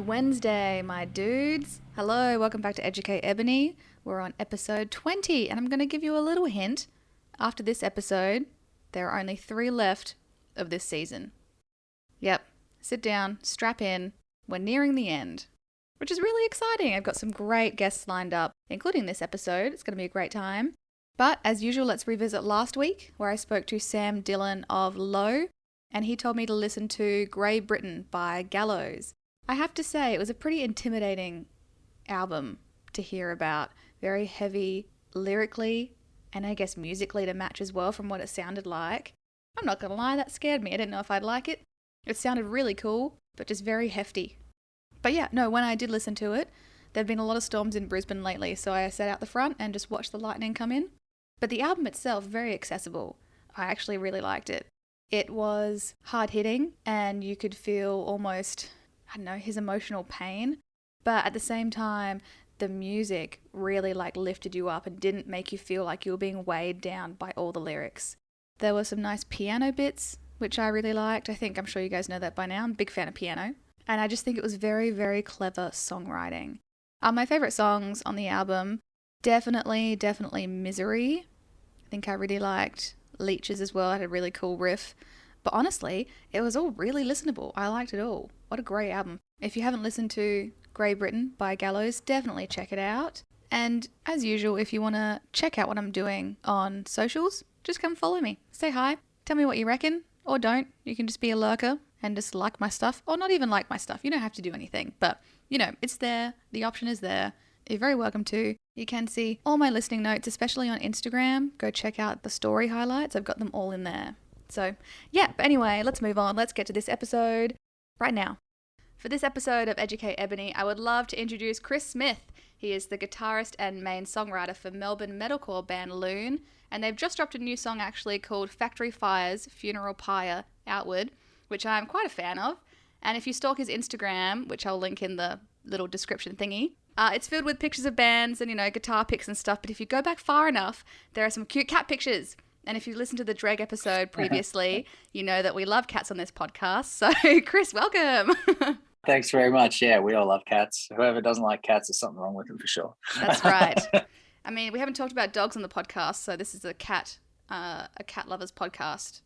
Wednesday, my dudes. Hello, welcome back to Educate Ebony. We're on episode 20, and I'm going to give you a little hint. After this episode, there are only 3 left of this season. Yep, sit down, strap in. We're nearing the end, which is really exciting. I've got some great guests lined up, including this episode. It's going to be a great time. But as usual, let's revisit last week, where I spoke to Sam Dillon of LUNE, and he told me to listen to Grey Britain by Gallows. I have to say, it was a pretty intimidating album to hear about. Very heavy lyrically, and I guess musically to match as well from what it sounded like. I'm not going to lie, that scared me. I didn't know if I'd like it. It sounded really cool, but just very hefty. But yeah, no, when I did listen to it, there'd been a lot of storms in Brisbane lately, so I sat out the front and just watched the lightning come in. But the album itself, very accessible. I actually really liked it. It was hard-hitting, and you could feel almost, I don't know, his emotional pain. But at the same time, the music really lifted you up and didn't make you feel like you were being weighed down by all the lyrics. There were some nice piano bits, which I really liked. I'm sure you guys know that by now. I'm a big fan of piano. And I just think it was very, very clever songwriting. My favourite songs on the album, definitely Misery. I think I really liked Leeches as well. It had a really cool riff. But honestly, it was all really listenable. I liked it all. What a great album. If you haven't listened to Grey Britain by Gallows, definitely check it out. And as usual, if you want to check out what I'm doing on socials, just come follow me. Say hi. Tell me what you reckon. Or don't. You can just be a lurker and just like my stuff. Or not even like my stuff. You don't have to do anything. But, it's there. The option is there. You're very welcome to. You can see all my listening notes, especially on Instagram. Go check out the story highlights. I've got them all in there. So, yeah. But anyway, let's move on. Let's get to this episode right now. For this episode of Educate Ebony, I would love to introduce Krys Smith. He is the guitarist and main songwriter for Melbourne metalcore band LUNE, and they've just dropped a new song actually called Factory Fire's Funeral Pyre Outward, which I'm quite a fan of. And if you stalk his Instagram, which I'll link in the little description thingy, it's filled with pictures of bands and, guitar picks and stuff. But if you go back far enough, there are some cute cat pictures. And if you listened to the Dreg episode previously, you know that we love cats on this podcast. So, Krys, welcome. Thanks very much. Yeah, we all love cats. Whoever doesn't like cats, there's something wrong with them for sure. That's right. I mean, we haven't talked about dogs on the podcast, so this is a cat lovers podcast.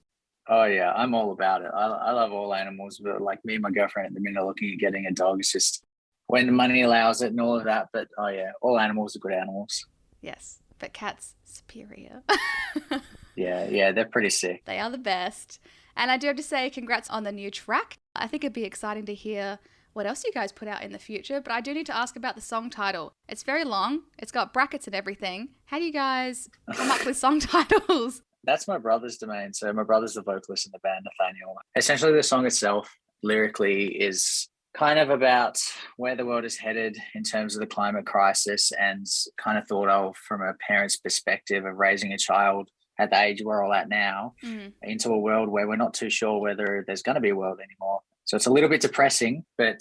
Oh, yeah, I'm all about it. I love all animals, but me and my girlfriend at the minute are looking at getting a dog. It's just when the money allows it and all of that. But, oh, yeah, all animals are good animals. Yes, but cats, superior. Yeah, they're pretty sick. They are the best. And I do have to say congrats on the new track. I think it'd be exciting to hear what else you guys put out in the future, but I do need to ask about the song title. It's very long. It's got brackets and everything. How do you guys come up with song titles? That's my brother's domain. So my brother's the vocalist in the band, Nathaniel. Essentially, the song itself lyrically is kind of about where the world is headed in terms of the climate crisis, and kind of thought of from a parent's perspective of raising a child at the age we're all at now, into a world where we're not too sure whether there's going to be a world anymore. So it's a little bit depressing, but,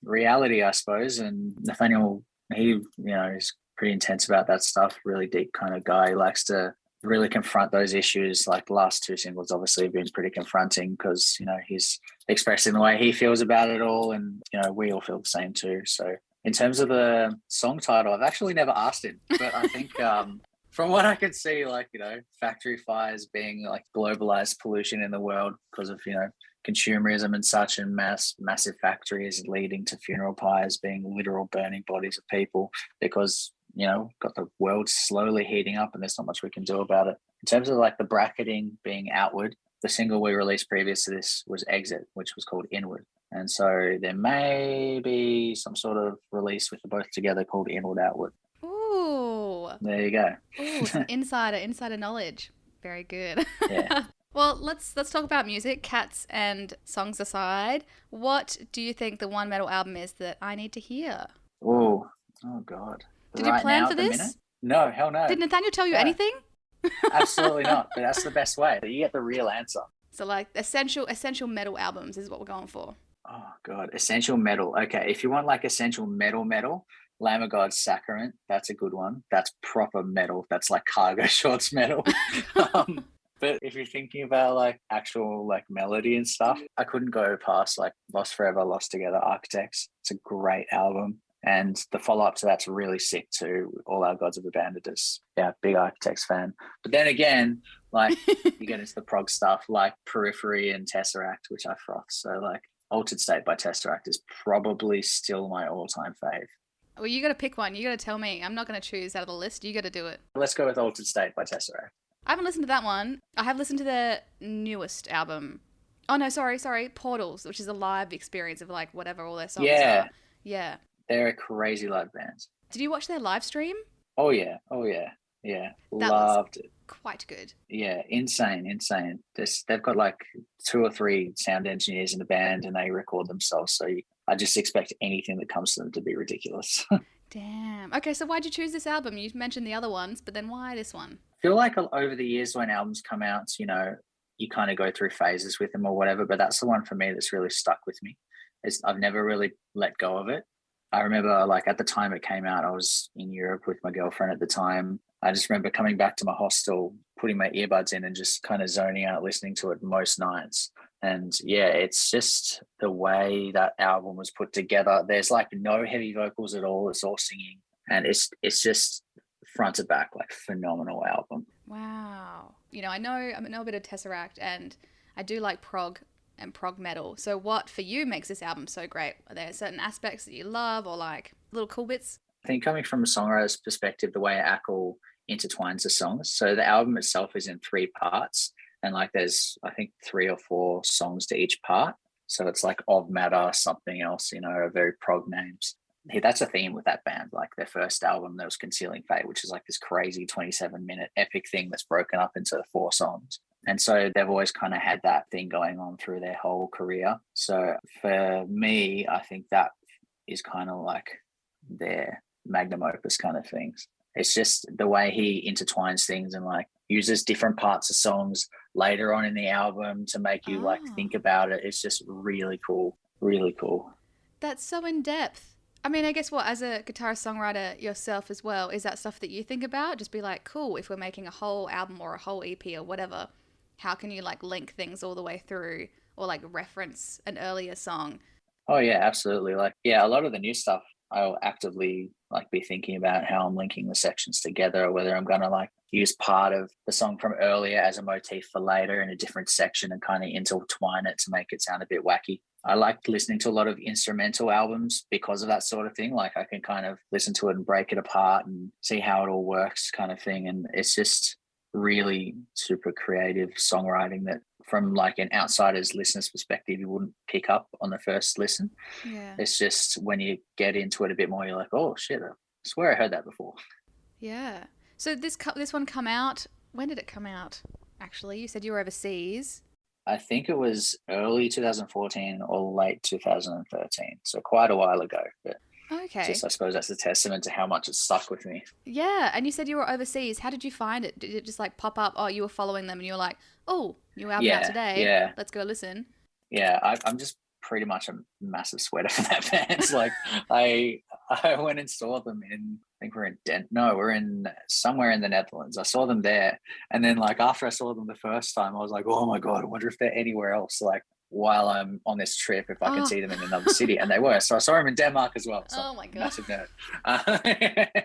reality, I suppose. And Nathaniel, he, is pretty intense about that stuff, really deep kind of guy. He likes to really confront those issues. Like the last 2 singles obviously have been pretty confronting because, he's expressing the way he feels about it all. And, we all feel the same too. So in terms of the song title, I've actually never asked him, but I think... From what I could see, factory fires being globalized pollution in the world because of, consumerism and such, and massive factories leading to funeral pyres being literal burning bodies of people because, got the world slowly heating up and there's not much we can do about it. In terms of the bracketing being outward, the single we released previous to this was Exit, which was called Inward. And so there may be some sort of release with the both together called Inward Outward. Ooh. There you go. Ooh, some insider knowledge. Very good. Yeah. Well, let's talk about music, cats and songs aside. What do you think the one metal album is that I need to hear? Oh God. Did you plan for this? No, hell no. Did Nathaniel tell you anything? Absolutely not. But that's the best way. You get the real answer. So essential metal albums is what we're going for. Oh God, essential metal. Okay, if you want essential metal, Lamb of God's Sacrament, that's a good one. That's proper metal. That's like cargo shorts metal. But if you're thinking about like actual like melody and stuff, I couldn't go past like Lost Forever, Lost Together, Architects. It's a great album. And the follow-up to that's really sick too. All Our Gods Have Abandoned Us. Yeah, big Architects fan. But then again, like you get into the prog stuff like Periphery and Tesseract, which I froth. So like Altered State by Tesseract is probably still my all-time fave. Well, you got to pick one. You got to tell me. I'm not going to choose out of the list. You got to do it. Let's go with Altered State by Tesseract. I haven't listened to that one. I have listened to their newest album. Oh, no, sorry. Portals, which is a live experience of like whatever all their songs are. Yeah. They're a crazy live band. Did you watch their live stream? Oh, yeah. Yeah. Loved it. Quite good. Yeah, insane. They've got like 2 or 3 sound engineers in the band and they record themselves. So I just expect anything that comes to them to be ridiculous. Damn. Okay, so why'd you choose this album? You mentioned the other ones, but then why this one? I feel like over the years when albums come out, you know, you kind of go through phases with them or whatever, but that's the one for me that's really stuck with me. I've never really let go of it. I remember like at the time it came out, I was in Europe with my girlfriend at the time. I just remember coming back to my hostel, putting my earbuds in and just kind of zoning out, listening to it most nights. And yeah, it's just the way that album was put together. There's like no heavy vocals at all. It's all singing. And it's just front to back, like phenomenal album. Wow. You know, I know a bit of Tesseract and I do like prog and prog metal. So what for you makes this album so great? Are there certain aspects that you love or like little cool bits? I think coming from a songwriter's perspective, the way Ackle intertwines the songs. So the album itself is in 3 parts and like there's I think 3 or 4 songs to each part. So it's like Of Matter, Something Else, you know, are very prog names. That's a theme with that band. Like their first album, there was Concealing Fate, which is like this crazy 27-minute epic thing that's broken up into 4 songs. And so they've always kind of had that thing going on through their whole career. So for me, I think that is kind of like their magnum opus kind of things. It's just the way he intertwines things and like uses different parts of songs later on in the album to make you like think about it. It's just really cool. Really cool. That's so in depth. I mean, I guess as a guitarist songwriter yourself as well, is that stuff that you think about? Just be like, cool, if we're making a whole album or a whole EP or whatever, how can you like link things all the way through or like reference an earlier song? Oh yeah, absolutely. Like, yeah, a lot of the new stuff I'll actively like be thinking about how I'm linking the sections together or whether I'm going to like use part of the song from earlier as a motif for later in a different section and kind of intertwine it to make it sound a bit wacky. I like listening to a lot of instrumental albums because of that sort of thing. Like I can kind of listen to it and break it apart and see how it all works kind of thing. And it's just really super creative songwriting that from like an outsider's listener's perspective, you wouldn't pick up on the first listen. Yeah. It's just when you get into it a bit more, you're like, oh shit, I swear I heard that before. Yeah. So this one come out, when did it come out? Actually, you said you were overseas. I think it was early 2014 or late 2013. So quite a while ago, but okay. Just, I suppose that's a testament to how much it stuck with me. Yeah. And you said you were overseas. How did you find it? Did it just like pop up? Oh, you were following them and you were like, oh, new album out today. Yeah. Let's go listen. Yeah. I'm just pretty much a massive sweater for that band. Like I went and saw them in, I think we're in somewhere in the Netherlands. I saw them there. And then like after I saw them the first time, I was like, oh my God, I wonder if they're anywhere else. Like while I'm on this trip, if I can see them in another city. And they were. So I saw them in Denmark as well. So oh my God. Massive nerd.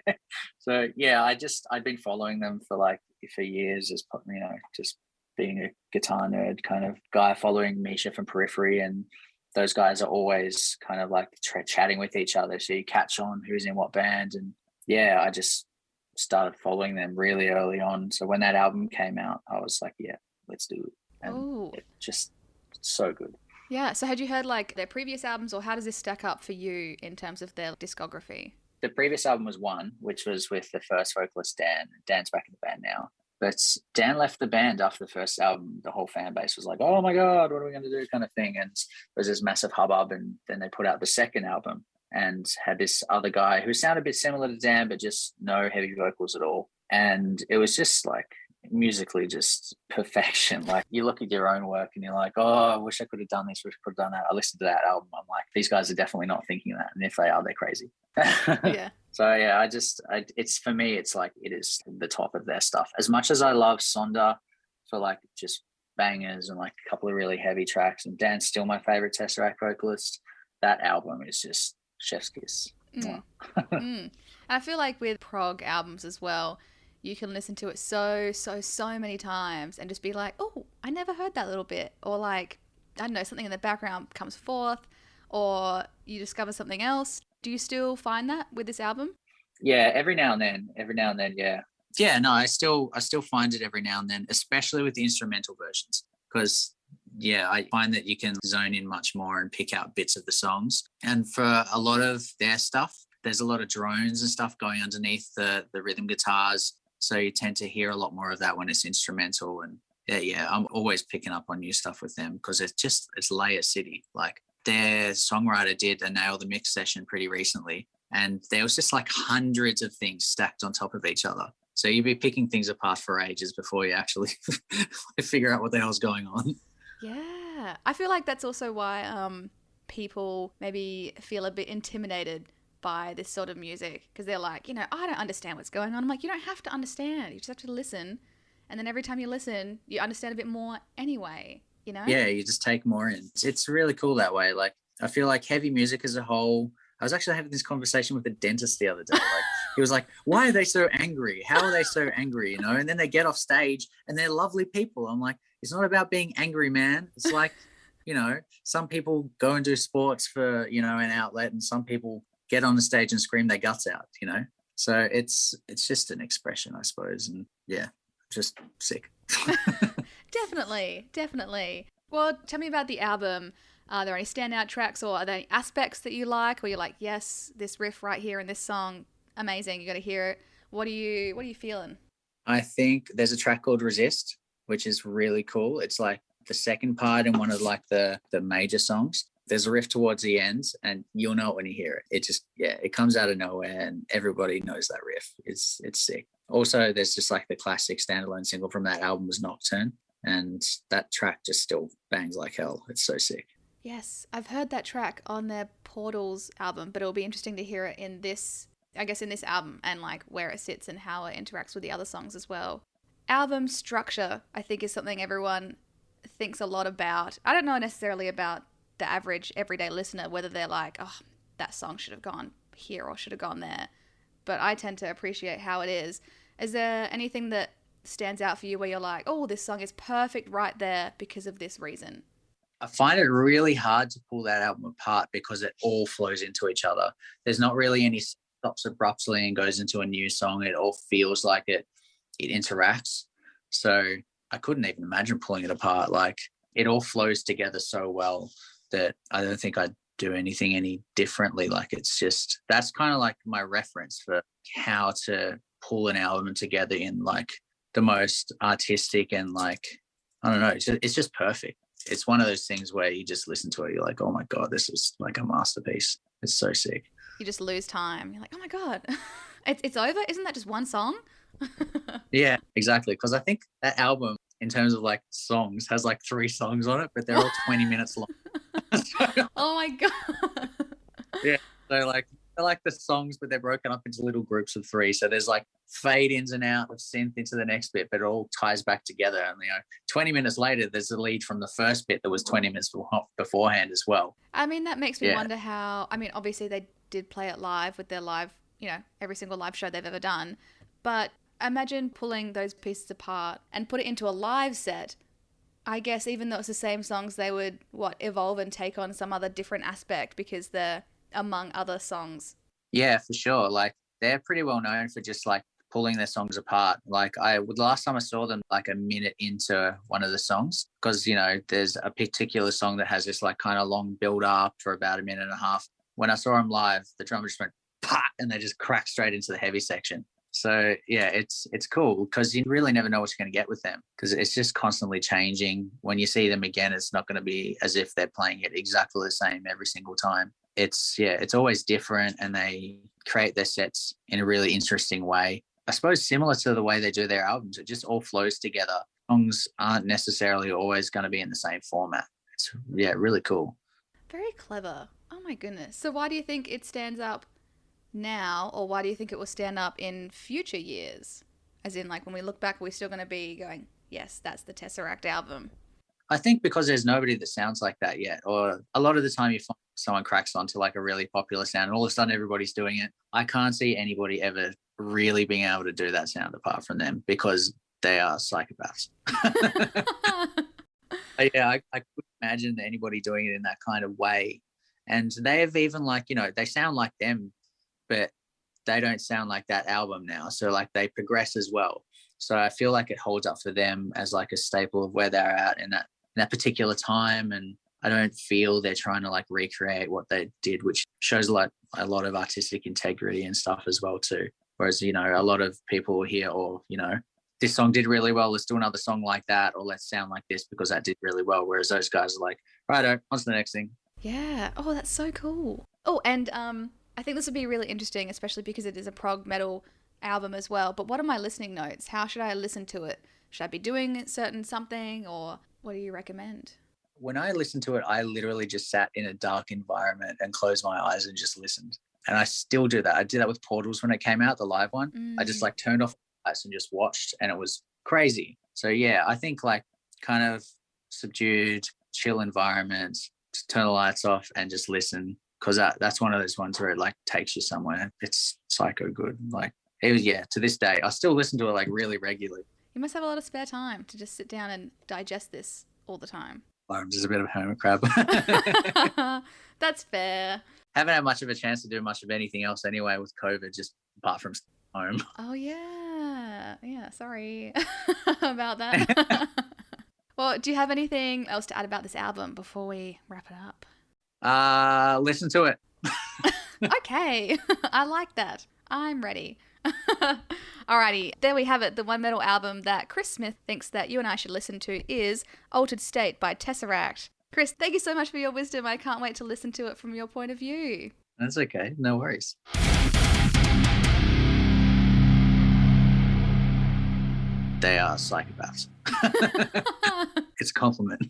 So yeah, I'd been following them for years as, you know, just being a guitar nerd kind of guy, following Misha from Periphery, and those guys are always kind of like chatting with each other. So you catch on who's in what band. And yeah, I just started following them really early on. So when that album came out, I was like, yeah, let's do it. And it just so good. Yeah. So had you heard like their previous albums, or how does this stack up for you in terms of their discography? The previous album was One, which was with the first vocalist, Dan. Dan's back in the band now. But Dan left the band after the first album. The whole fan base was like, oh my God, what are we going to do kind of thing. And there was this massive hubbub. And then they put out the second album and had this other guy who sounded a bit similar to Dan, but just no heavy vocals at all. And it was just like musically just perfection. Like you look at your own work and you're like, oh, I wish I could have done this, wish I could have done that. I listened to that album. I'm like, these guys are definitely not thinking that. And if they are, they're crazy. Yeah. So yeah, it's for me, it's like, it is the top of their stuff. As much as I love Sonder for like just bangers and like a couple of really heavy tracks. And Dan's still my favorite Tesseract vocalist. That album is just chef's kiss. Mm. And I feel like with prog albums as well, you can listen to it so many times and just be like, oh, I never heard that little bit. Or like, I don't know, something in the background comes forth, or you discover something else. Do you still find that with this album? Yeah, every now and then, yeah. Yeah, no, I still find it every now and then, especially with the instrumental versions, because yeah, I find that you can zone in much more and pick out bits of the songs. And for a lot of their stuff, there's a lot of drones and stuff going underneath the rhythm guitars. So you tend to hear a lot more of that when it's instrumental. And yeah, I'm always picking up on new stuff with them because it's Layer City. Like their songwriter did a Nail the Mix session pretty recently, and there was just like hundreds of things stacked on top of each other. So you'd be picking things apart for ages before you actually figure out what the hell's going on. Yeah. I feel like that's also why people maybe feel a bit intimidated by this sort of music, because they're like, I don't understand what's going on. I'm like, you don't have to understand. You just have to listen. And then every time you listen, you understand a bit more anyway, Yeah, you just take more in. It's really cool that way. Like, I feel like heavy music as a whole, I was actually having this conversation with a dentist the other day. Like, he was like, why are they so angry? How are they so angry? And then they get off stage and they're lovely people. I'm like, it's not about being angry, man. It's like, some people go and do sports for, an outlet, and some people get on the stage and scream their guts out, So it's just an expression, I suppose. And yeah, just sick. Definitely. Well, tell me about the album. Are there any standout tracks, or are there any aspects that you like where you're like, yes, this riff right here in this song, amazing, you got to hear it? What are you feeling? I think there's a track called Resist, which is really cool. It's like the second part in one of like the major songs. There's a riff towards the end, and you'll know it when you hear it. It just, it comes out of nowhere, and everybody knows that riff. It's sick. Also, there's just like the classic standalone single from that album was Nocturne, and that track just still bangs like hell. It's so sick. Yes, I've heard that track on their Portals album, but it'll be interesting to hear it in this album, and like where it sits and how it interacts with the other songs as well. Album structure, I think, is something everyone thinks a lot about. I don't know necessarily about the average everyday listener, whether they're like, oh, that song should have gone here or should have gone there. But I tend to appreciate how it is. Is there anything that stands out for you where you're like, oh, this song is perfect right there because of this reason? I find it really hard to pull that album apart because it all flows into each other. There's not really any stops abruptly and goes into a new song. It all feels like it interacts. So I couldn't even imagine pulling it apart. Like, it all flows together so well that I don't think I'd do anything any differently. Like, it's just, that's kind of like my reference for how to pull an album together in like the most artistic and like, I don't know, it's just perfect. It's one of those things where you just listen to it, you're like, oh my God, this is like a masterpiece. It's so sick. You just lose time. You're like, oh my God, it's over? Isn't that just one song? Yeah, exactly. Because I think that album, in terms of like songs, has like 3 songs on it, but they're all 20 minutes long. Oh my God. Yeah. So like, they're like the songs, but they're broken up into little groups of 3. So there's like fade ins and out of synth into the next bit, but it all ties back together. And 20 minutes later, there's a lead from the first bit that was 20 minutes beforehand as well. I mean, that makes me wonder how. I mean, obviously they did play it live with their live, every single live show they've ever done. But imagine pulling those pieces apart and put it into a live set. I guess even though it's the same songs, they would evolve and take on some other different aspect because they're among other songs. Yeah, for sure. Like, they're pretty well known for just like pulling their songs apart. Like, last time I saw them like a minute into one of the songs, because there's a particular song that has this like kind of long build up for about a minute and a half. When I saw them live, the drummer just went pat, and they just cracked straight into the heavy section. So yeah, it's cool because you really never know what you're going to get with them, because it's just constantly changing. When you see them again, it's not going to be as if they're playing it exactly the same every single time. It's always different, and they create their sets in a really interesting way. I suppose similar to the way they do their albums, it just all flows together. Songs aren't necessarily always going to be in the same format. It's really cool. Very clever. Oh my goodness. So why do you think it stands up now, or why do you think it will stand up in future years? As in, like, when we look back, we're still going to be going, yes, that's the Tesseract album. I think because there's nobody that sounds like that yet, or a lot of the time you find someone cracks onto like a really popular sound and all of a sudden everybody's doing it. I can't see anybody ever really being able to do that sound apart from them because they are psychopaths. Yeah, I couldn't imagine anybody doing it in that kind of way. And they have even like, you know, they sound like them, but they don't sound like that album now. So like they progress as well. So I feel like it holds up for them as like a staple of where they're at in that particular time. And I don't feel they're trying to like recreate what they did, which shows like a lot of artistic integrity and stuff as well too. Whereas, you know, a lot of people here, or, you know, this song did really well, let's do another song like that, or let's sound like this because that did really well. Whereas those guys are like, righto, on to the next thing. Yeah. Oh, that's so cool. Oh, and I think this would be really interesting, especially because it is a prog metal album as well. But what are my listening notes? How should I listen to it? Should I be doing certain something, or what do you recommend? When I listened to it, I literally just sat in a dark environment and closed my eyes and just listened. And I still do that. I did that with Portals when it came out, the live one. I just like turned off the lights and just watched, and it was crazy. So yeah, I think like kind of subdued, chill environments, just turn the lights off and just listen, because that's one of those ones where it like takes you somewhere. It's psycho good. Like it was, yeah, to this day, I still listen to it like really regularly. You must have a lot of spare time to just sit down and digest this all the time. I'm just a bit of a hermit crab. That's fair. Haven't had much of a chance to do much of anything else anyway with COVID, just apart from home. Oh, yeah. Yeah, sorry about that. Well, do you have anything else to add about this album before we wrap it up? Listen to it. Okay. I like that. I'm ready. Alrighty, there we have it. The one metal album that Krys Smith thinks that you and I should listen to is Altered State by Tesseract. Krys, thank you so much for your wisdom. I can't wait to listen to it from your point of view. That's okay. No worries. They are psychopaths. It's a compliment.